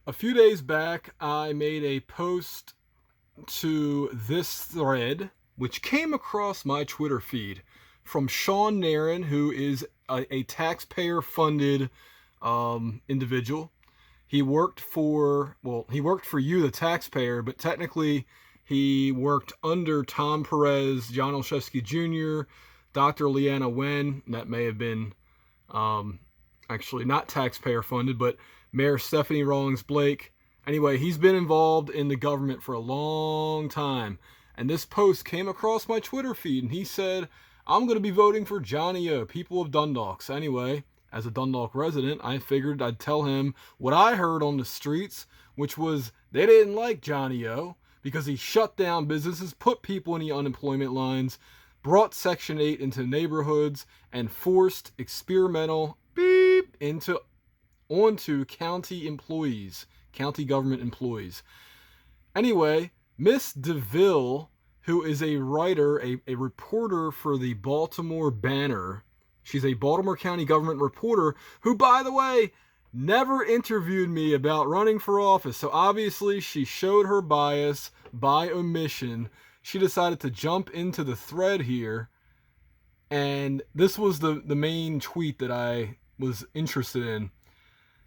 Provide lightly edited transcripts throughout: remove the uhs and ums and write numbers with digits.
A few days back, I made a post to this thread, which came across my Twitter feed from Sean Nairn, who is a taxpayer-funded individual. He worked for you, the taxpayer, but technically he worked under Tom Perez, John Olszewski Jr., Dr. Leanna Wen. That may have been actually not taxpayer funded, but Mayor Stephanie Rawlings Blake. Anyway, he's been involved in the government for a long time. And this post came across my Twitter feed, and he said, I'm going to be voting for Johnny O, people of Dundalk. So anyway, as a Dundalk resident, I figured I'd tell him what I heard on the streets, which was they didn't like Johnny O because he shut down businesses, put people in the unemployment lines, brought Section 8 into neighborhoods, and forced experimental beep onto county employees, county government employees. Anyway, Miss DeVille, who is a writer, a reporter for the Baltimore Banner, she's a Baltimore County government reporter who, by the way, never interviewed me about running for office. So obviously she showed her bias by omission. She decided to jump into the thread here, and this was the main tweet that I was interested in.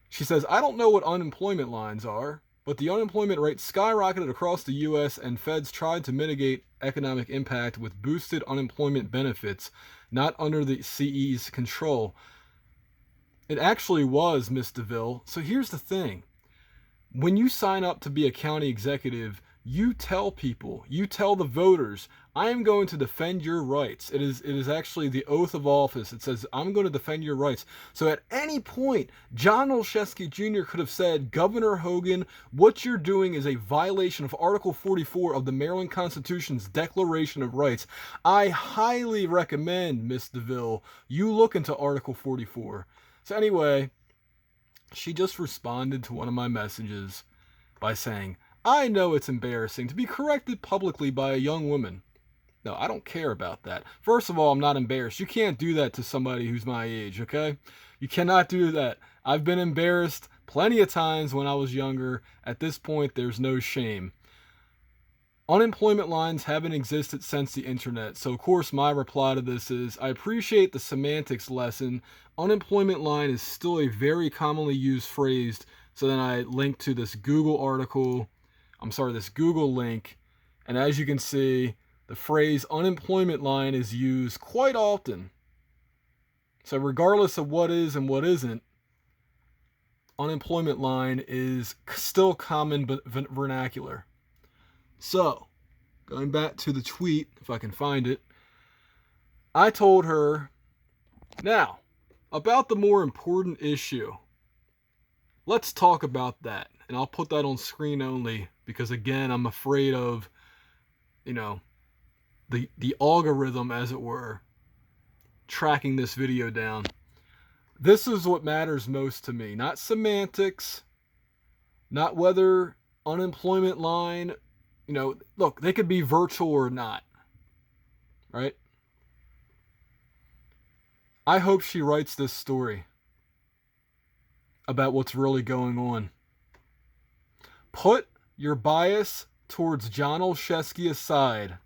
She says, I don't know what unemployment lines are, but the unemployment rate skyrocketed across the U.S. and feds tried to mitigate economic impact with boosted unemployment benefits, not under the CE's control. It actually was, Miss DeVille. So here's the thing. When you sign up to be a county executive, you tell people, you tell the voters, I am going to defend your rights. It is actually the oath of office. It says, I'm going to defend your rights. So at any point, John Olszewski Jr. could have said, Governor Hogan, what you're doing is a violation of Article 44 of the Maryland Constitution's Declaration of Rights. I highly recommend, Miss DeVille, you look into Article 44. So anyway, she just responded to one of my messages by saying, I know it's embarrassing to be corrected publicly by a young woman. No, I don't care about that. First of all, I'm not embarrassed. You can't do that to somebody who's my age, okay? You cannot do that. I've been embarrassed plenty of times when I was younger. At this point, there's no shame. Unemployment lines haven't existed since the internet. So, of course, my reply to this is, I appreciate the semantics lesson. Unemployment line is still a very commonly used phrase. So then I linked to this Google link. And as you can see, the phrase unemployment line is used quite often. So regardless of what is and what isn't, unemployment line is still common vernacular. So, going back to the tweet, if I can find it, I told her, now, about the more important issue. Let's talk about that. And I'll put that on screen only because, again, I'm afraid of, the algorithm, as it were, tracking this video down. This is what matters most to me. Not semantics, not whether unemployment line, look, they could be virtual or not, right? I hope she writes this story about what's really going on. Put your bias towards John Olszewski aside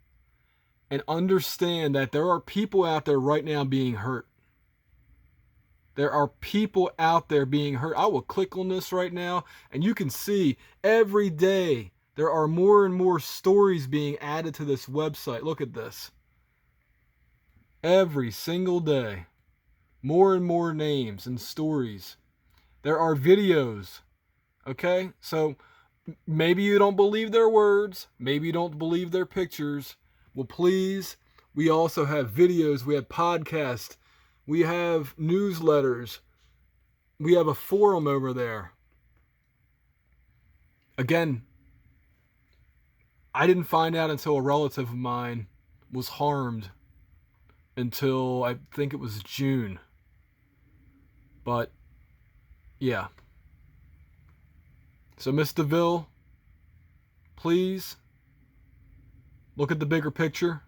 and understand that there are people out there right now being hurt. There are people out there being hurt. I will click on this right now, and you can see every day there are more and more stories being added to this website. Look at this. Every single day, more and more names and stories. There are videos. Okay? So maybe you don't believe their words. Maybe you don't believe their pictures. Well, please, we also have videos. We have podcasts. We have newsletters. We have a forum over there. Again, I didn't find out until a relative of mine was harmed until I think it was June. But, yeah. So, Miss DeVille, please look at the bigger picture.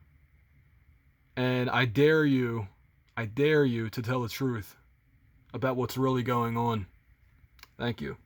And I dare you to tell the truth about what's really going on. Thank you.